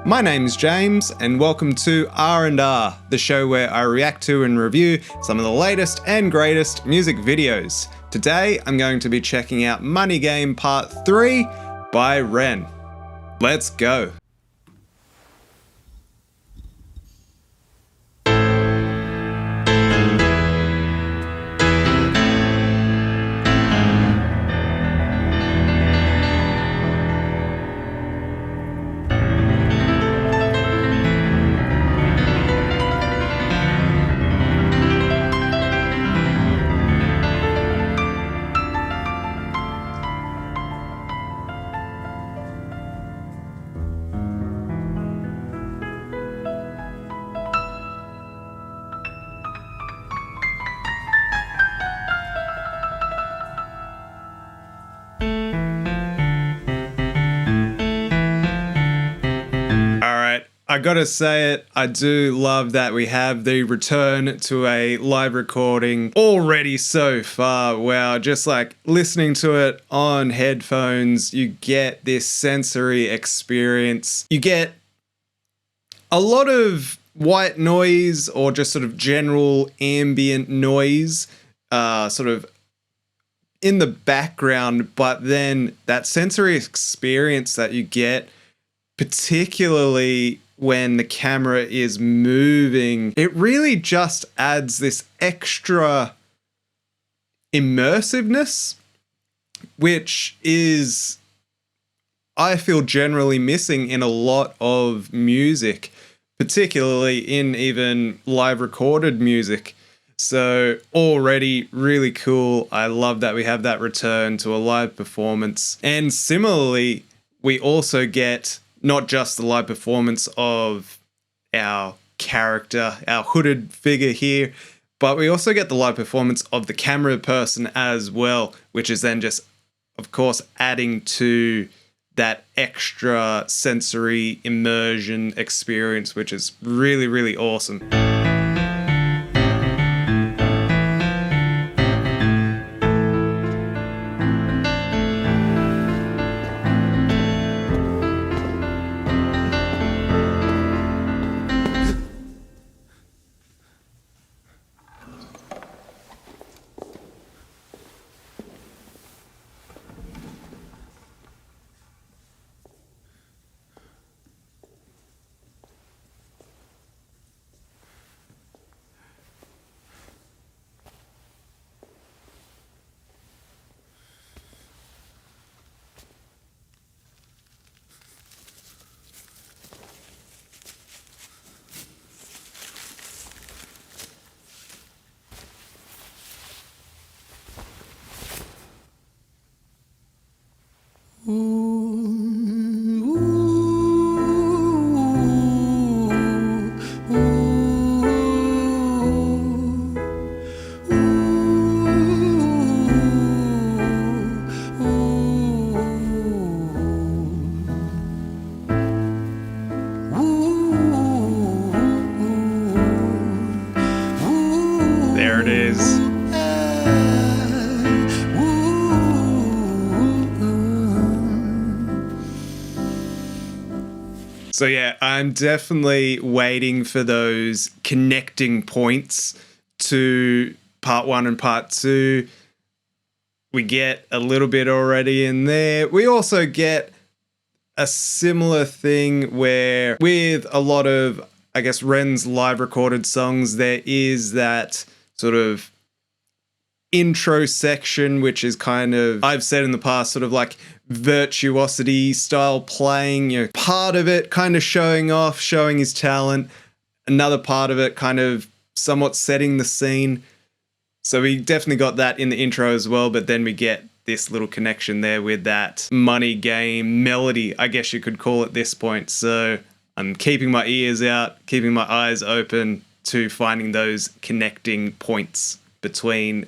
My name is James, and welcome to R&R, the show where I react to and review some of the latest and greatest music videos. Today, I'm going to be checking out Money Game Part 3 by Ren. Let's go. I gotta say it, I do love that we have the return to a live recording already so far. Wow, just like listening to it on headphones, you get this sensory experience. You get a lot of white noise or just sort of general ambient noise sort of in the background, but then that sensory experience that you get, particularly when the camera is moving, it really just adds this extra immersiveness, which is, I feel, generally missing in a lot of music, particularly in even live recorded music. So already really cool. I love that we have that return to a live performance. And similarly, we also get not just the live performance of our character, our hooded figure here, but we also get the live performance of the camera person as well, which is then just, of course, adding to that extra sensory immersion experience, which is really, really awesome. There it is. So yeah, I'm definitely waiting for those connecting points to part 1 and part 2. We get a little bit already in there. We also get a similar thing where with a lot of, I guess, Ren's live recorded songs, there is that sort of intro section, which is kind of, I've said in the past, sort of like virtuosity style playing, you know, part of it kind of showing off, showing his talent, another part of it kind of somewhat setting the scene. So we definitely got that in the intro as well, but then we get this little connection there with that Money Game melody, I guess you could call it at this point. So I'm keeping my ears out, keeping my eyes open to finding those connecting points between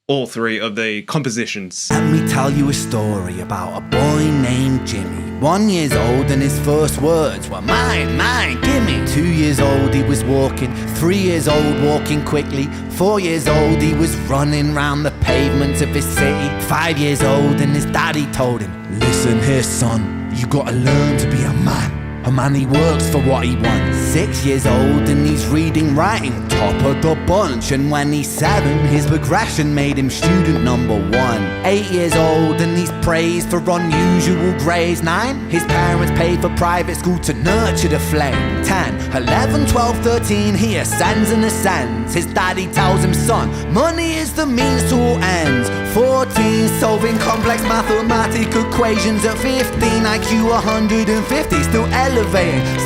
all three of the compositions. Let me tell you a story about a boy named Jimmy. 1 year old and his first words were mine, mine, gimme. 2 years old he was walking, 3 years old walking quickly. 4 years old he was running round the pavements of his city. 5 years old and his daddy told him, listen here son, you gotta learn to be a man. A man, he works for what he wants. 6 years old and he's reading, writing, top of the bunch. And when he's 7, his progression made him student number 1. 8 years old and he's praised for unusual grades. 9, his parents paid for private school to nurture the flame. 10, 11, 12, 13, he ascends and ascends. His daddy tells him, son, money is the means to all ends. 14, solving complex mathematical equations. At 15, IQ 150, still elevating.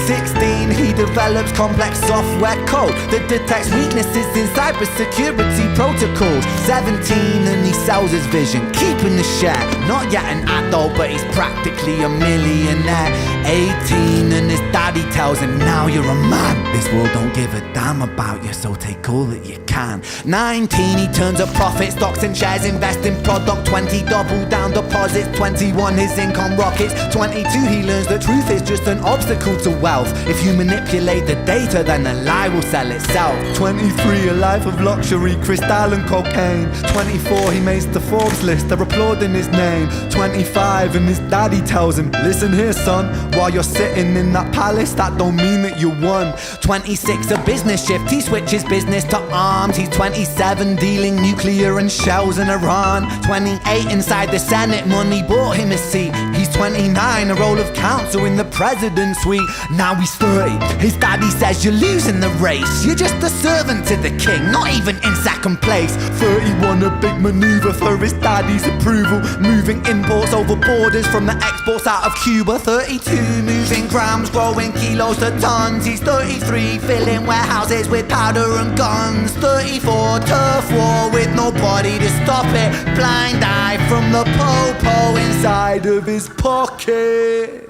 16, he develops complex software code that detects weaknesses in cybersecurity protocols. 17, and he sells his vision, keeping the share. Not yet an adult, but he's practically a millionaire. 18, and his daddy tells him, now you're a man. This world don't give a damn about you, so take all that you can. 19, he turns a profit, stocks and shares, invest in product. 20, double down deposits. 21, his income rockets. 22, he learns the truth is just an obstacle to wealth. If you manipulate the data, then the lie will sell itself. 23, a life of luxury, crystal and cocaine. 24, he makes the Forbes list, they're applauding his name. 25, and his daddy tells him, listen here son, while you're sitting in that palace, that don't mean that you won. 26, a business shift, he switches business to arms. He's 27, dealing nuclear and shells in Iran. 28, inside the Senate, money bought him a seat. He's 29, a role of counsel in the president's suite. Now he's 30, his daddy says you're losing the race. You're just a servant to the king, not even in second place. 31, a big maneuver for his daddy's approval, moving imports over borders from the exports out of Cuba. 32, moving grams, growing kilos to tons. He's 33, filling warehouses with powder and guns. 34, turf war with nobody to stop it. Blind eye from the po-po inside of his pocket.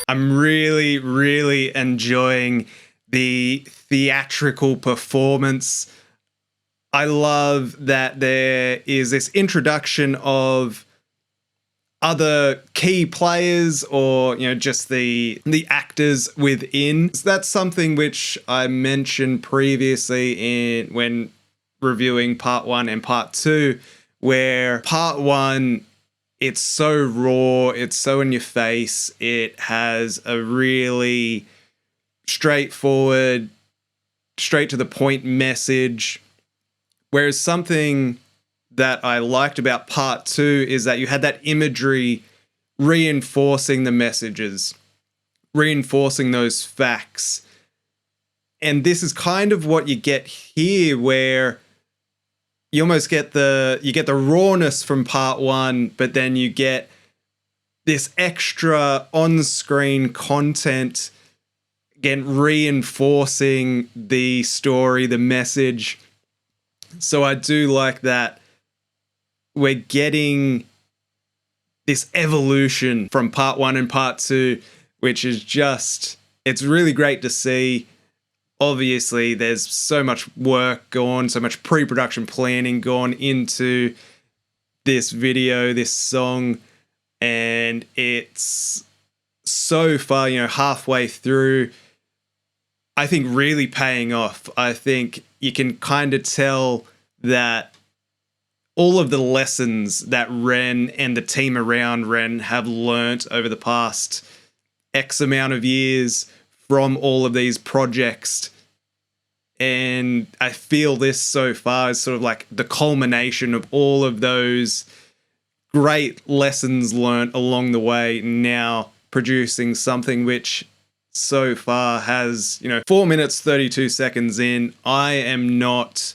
I'm really enjoying the theatrical performance. I love that there is this introduction of other key players, or just the actors within. That's something which I mentioned previously when reviewing part 1 and part 2, where part 1, it's so raw, it's so in your face, it has a really straightforward, straight to the point message. Whereas something that I liked about part 2 is that you had that imagery reinforcing the messages, reinforcing those facts. And this is kind of what you get here, where you almost get the rawness from part 1, but then you get this extra on-screen content, again, reinforcing the story, the message. So I do like that we're getting this evolution from part 1 and part 2, which is just, it's really great to see. Obviously, there's so much work gone, so much pre-production planning gone into this video, this song, and it's so far, halfway through, I think really paying off. I think you can kind of tell that all of the lessons that Ren and the team around Ren have learnt over the past X amount of years from all of these projects. And I feel this so far is sort of like the culmination of all of those great lessons learnt along the way, now producing something which so far has, 4 minutes, 32 seconds in. I am not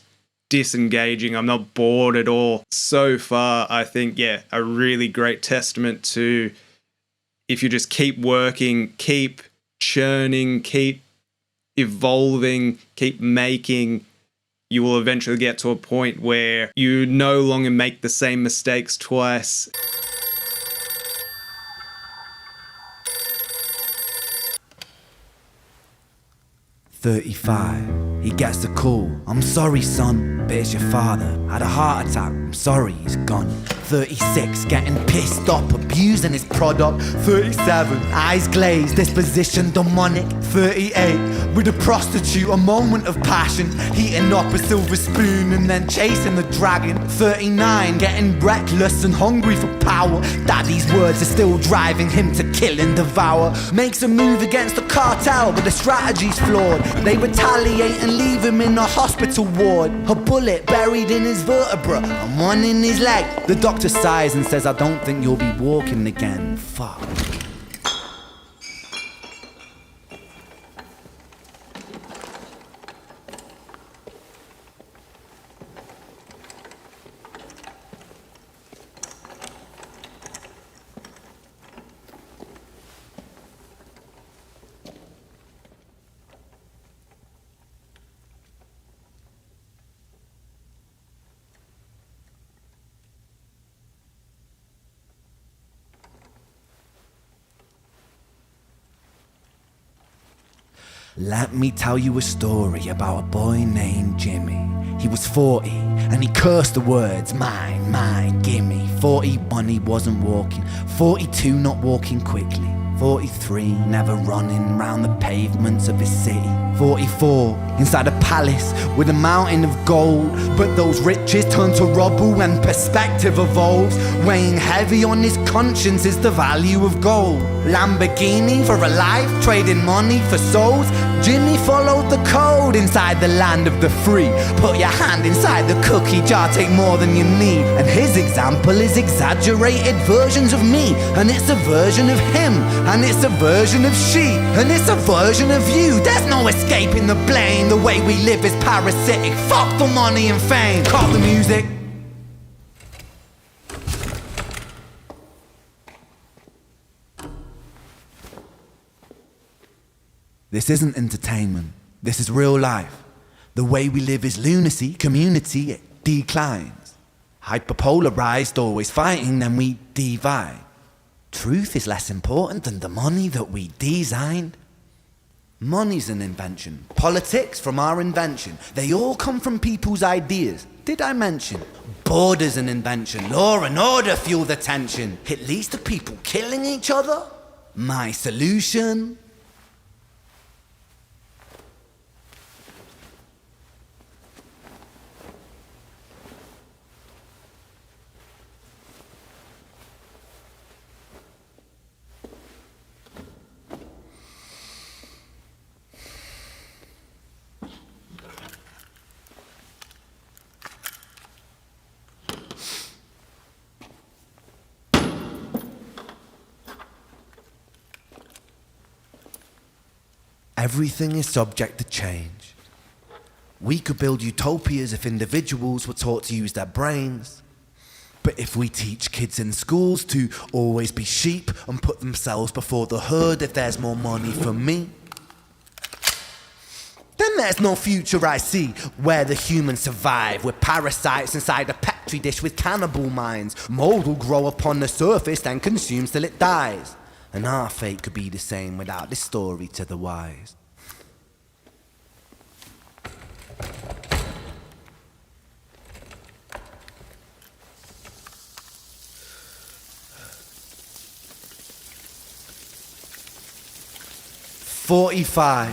disengaging. I'm not bored at all. So far, I think, a really great testament to, if you just keep working, keep churning, keep evolving, keep making, you will eventually get to a point where you no longer make the same mistakes twice. "35, he gets the call. I'm sorry, son, but it's your father. Had a heart attack. I'm sorry, he's gone. 36, getting pissed up, abusing his product. 37, eyes glazed, disposition demonic. 38, with a prostitute, a moment of passion, heating up a silver spoon and then chasing the dragon. 39, getting reckless and hungry for power. Daddy's words are still driving him to kill and devour. Makes a move against the cartel, but the strategy's flawed. They retaliate and leave him in a hospital ward. A bullet buried in his vertebra and one in his leg. The doctor sighs and says, I don't think you'll be walking again. Fuck. Let me tell you a story about a boy named Jimmy. He was 40 and he cursed the words, mine, mine, gimme. 41 he wasn't walking, 42 not walking quickly, 43 never running round the pavements of his city, 44 inside a palace with a mountain of gold. But those riches turn to rubble when perspective evolves. Weighing heavy on his conscience is the value of gold. Lamborghini for a life, trading money for souls. Jimmy followed the code inside the land of the free. Put your hand inside the cookie jar, take more than you need. And his example is exaggerated versions of me. And it's a version of him, and it's a version of she, and it's a version of you. There's no escaping the blame. The way we live is parasitic. Fuck the money and fame. Cut the music. This isn't entertainment. This is real life. The way we live is lunacy. Community, it declines. Hyperpolarized, always fighting, then we divide. Truth is less important than the money that we designed. Money's an invention. Politics from our invention. They all come from people's ideas. Did I mention? Border's an invention. Law and order fuel the tension. It leads to people killing each other. My solution? Everything is subject to change. We could build utopias if individuals were taught to use their brains. But if we teach kids in schools to always be sheep and put themselves before the herd if there's more money for me, then there's no future I see where the humans survive. We're parasites inside a petri dish with cannibal minds. Mold will grow upon the surface then consumes till it dies. And our fate could be the same without this story to the wise. "45.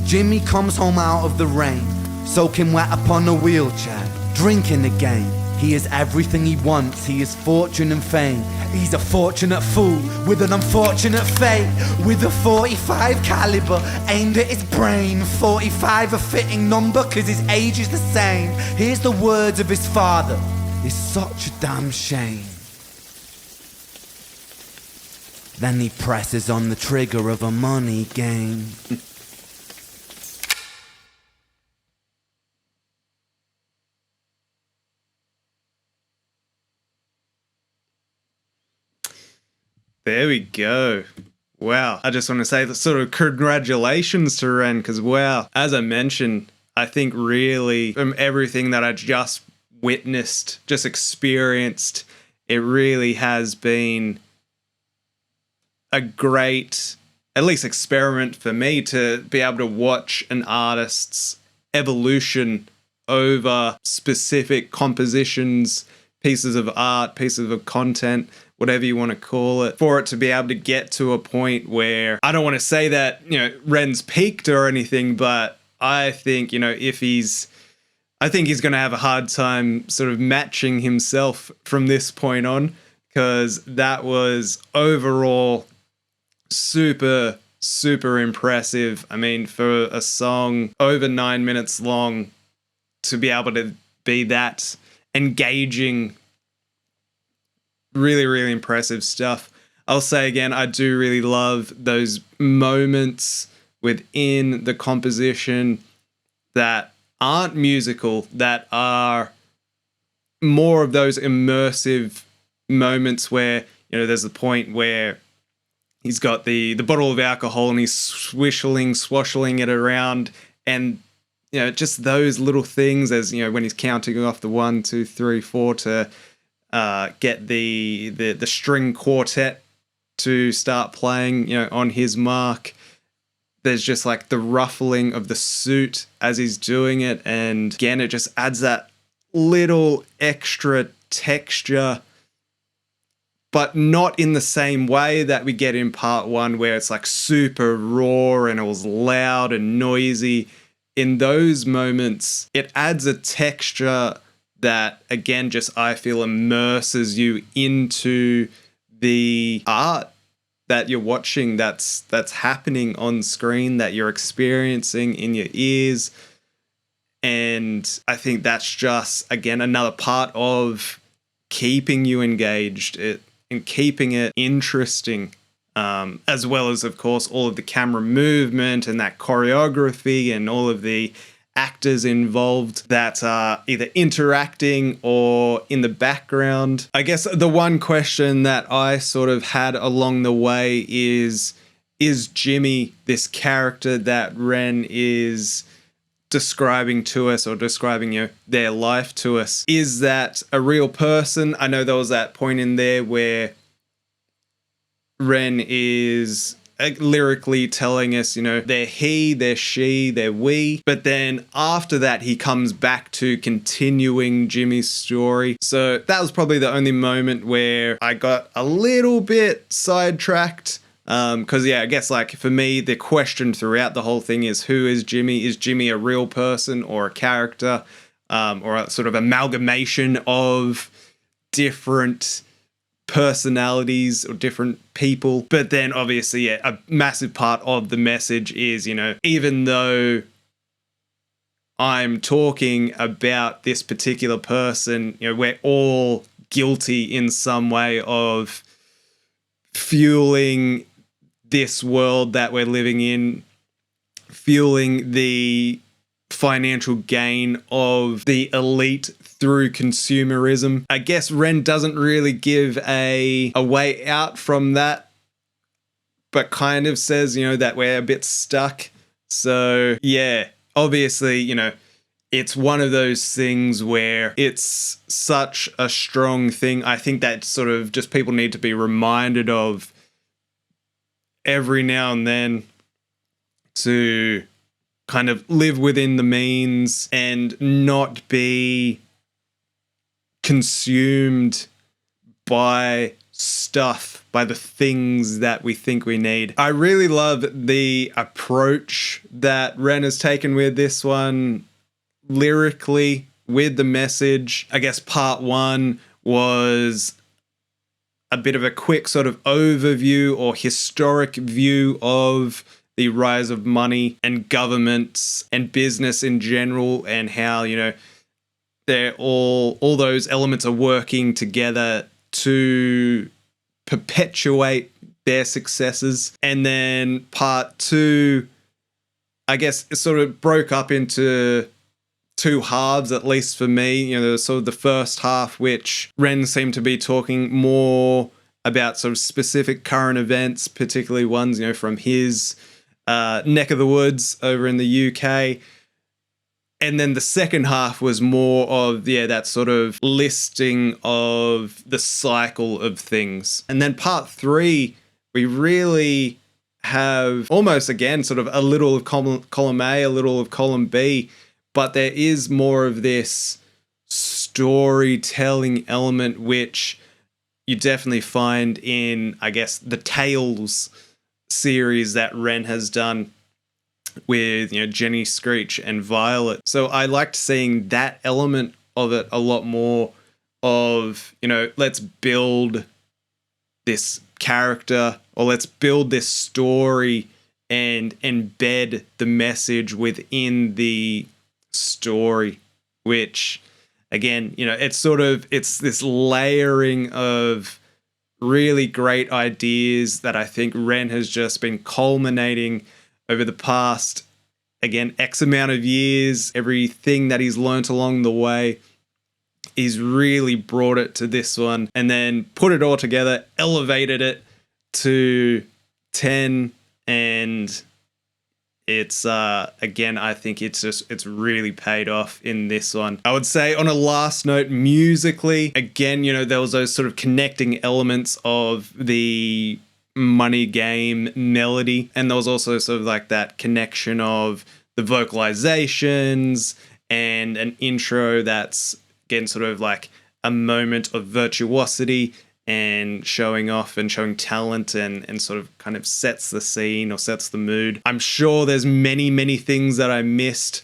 Jimmy comes home out of the rain, soaking wet upon a wheelchair, drinking again. He is everything he wants, he is fortune and fame. He's a fortunate fool with an unfortunate fate. With a 45 caliber aimed at his brain. 45 a fitting number cause his age is the same. Here's the words of his father, it's such a damn shame. Then he presses on the trigger of a money game. There we go. Wow. I just want to say that sort of congratulations to Ren, because wow, as I mentioned, I think really from everything that I just witnessed, just experienced, it really has been a great, at least experiment for me to be able to watch an artist's evolution over specific compositions, pieces of art, pieces of content, whatever you want to call it, for it to be able to get to a point where, I don't want to say that, Ren's peaked or anything, but I think, I think he's going to have a hard time sort of matching himself from this point on, because that was overall super, super impressive. I mean, for a song over 9 minutes long to be able to be that engaging, really, really impressive stuff. I'll say again, I do really love those moments within the composition that aren't musical, that are more of those immersive moments where, there's the point where he's got the bottle of alcohol and he's swashing it around, and just those little things, as when he's counting off the 1, 2, 3, 4 to get the string quartet to start playing, on his mark. There's just like the ruffling of the suit as he's doing it, and again, it just adds that little extra texture, but not in the same way that we get in part 1, where it's like super raw and it was loud and noisy. In those moments, it adds a texture that, again, just I feel immerses you into the art that you're watching, that's happening on screen, that you're experiencing in your ears. And I think that's just, again, another part of keeping you engaged and keeping it interesting, as well as, of course, all of the camera movement and that choreography and all of the actors involved that are either interacting or in the background. I guess the one question that I sort of had along the way is Jimmy, this character that Ren is describing to us, or describing their life to us, is that a real person? I know there was that point in there where Ren is lyrically telling us, they're he, they're she, they're we. But then after that, he comes back to continuing Jimmy's story. So that was probably the only moment where I got a little bit sidetracked. Because, I guess, like, for me, the question throughout the whole thing is, who is Jimmy? Is Jimmy a real person or a character, or a sort of amalgamation of different personalities or different people? But then obviously, a massive part of the message is, even though I'm talking about this particular person, we're all guilty in some way of fueling this world that we're living in, fueling the financial gain of the elite through consumerism. I guess Ren doesn't really give a way out from that, but kind of says, that we're a bit stuck. So obviously, it's one of those things where it's such a strong thing. I think that sort of just people need to be reminded of every now and then, to kind of live within the means and not be consumed by stuff, by the things that we think we need. I really love the approach that Ren has taken with this one, lyrically, with the message. I guess part 1 was a bit of a quick sort of overview or historic view of the rise of money and governments and business in general, and how, they're all those elements are working together to perpetuate their successes. And then part 2, I guess, it sort of broke up into 2 halves, at least for me. There was sort of the first half, which Ren seemed to be talking more about sort of specific current events, particularly ones, from his neck of the woods over in the UK. And then the second half was more of, that sort of listing of the cycle of things. And then part 3, we really have almost, again, sort of a little of column A, a little of column B, but there is more of this storytelling element, which you definitely find in, I guess, the Tales series that Ren has done with, Jenny Screech and Violet. So I liked seeing that element of it a lot more, of, let's build this character, or let's build this story and embed the message within the story, which, again, it's this layering of really great ideas that I think Ren has just been culminating over the past, again, X amount of years. Everything that he's learnt along the way, he's really brought it to this one, and then put it all together, elevated it to 10, and it's again, I think it's really paid off in this one. I would say, on a last note, musically, again, there was those sort of connecting elements of the Money Game melody, and there was also sort of like that connection of the vocalizations and an intro that's, again, sort of like a moment of virtuosity and showing off and showing talent, and sort of kind of sets the scene or sets the mood. I'm sure there's many things that I missed.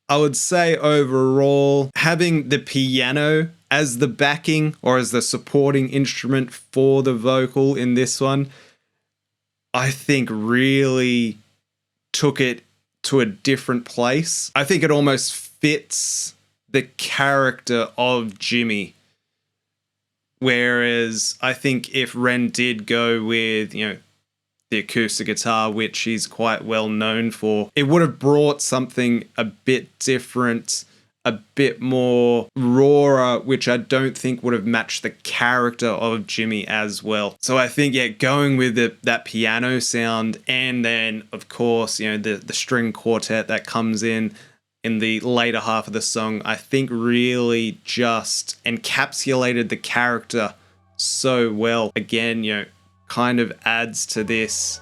I would say overall, having the piano as the backing or as the supporting instrument for the vocal in this one, I think really took it to a different place. I think it almost fits the character of Jimmy. Whereas I think if Ren did go with, the acoustic guitar, which he's quite well known for, it would have brought something a bit different, a bit more rawer, which I don't think would have matched the character of Jimmy as well. So I think, going with that piano sound, and then, of course, the string quartet that comes in the later half of the song, I think really just encapsulated the character so well. Again, kind of adds to this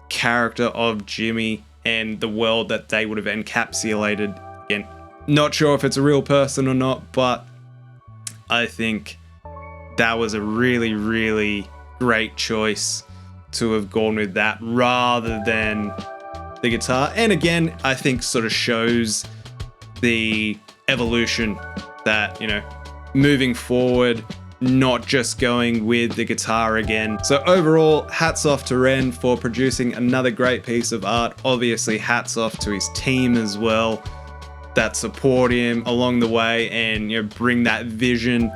character of Jimmy and the world that they would have encapsulated. Again, not sure if it's a real person or not, but I think that was a really great choice to have gone with that rather than the guitar. And again, I think sort of shows the evolution that, moving forward, not just going with the guitar again. So overall, hats off to Ren for producing another great piece of art. Obviously, hats off to his team as well that support him along the way and, bring that vision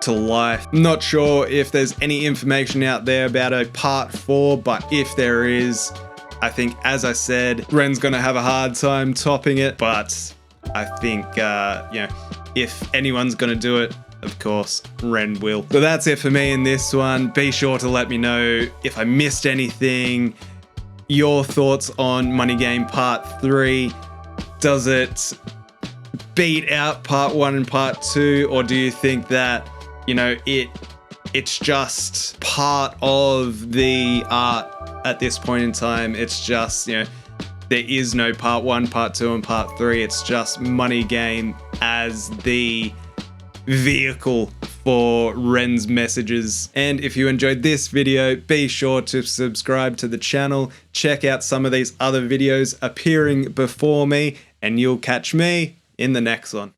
to life. I'm not sure if there's any information out there about a part 4, but if there is, I think, as I said, Ren's going to have a hard time topping it, but I think, if anyone's going to do it, of course, Ren will. So that's it for me in this one. Be sure to let me know if I missed anything, your thoughts on Money Game Part 3. Does it beat out Part 1 and Part 2, or do you think that, it's just part of the art at this point in time? It's just, there is no Part 1, Part 2, and Part 3. It's just Money Game as the vehicle for Ren's messages. And if you enjoyed this video, be sure to subscribe to the channel. Check out some of these other videos appearing before me, and you'll catch me in the next one.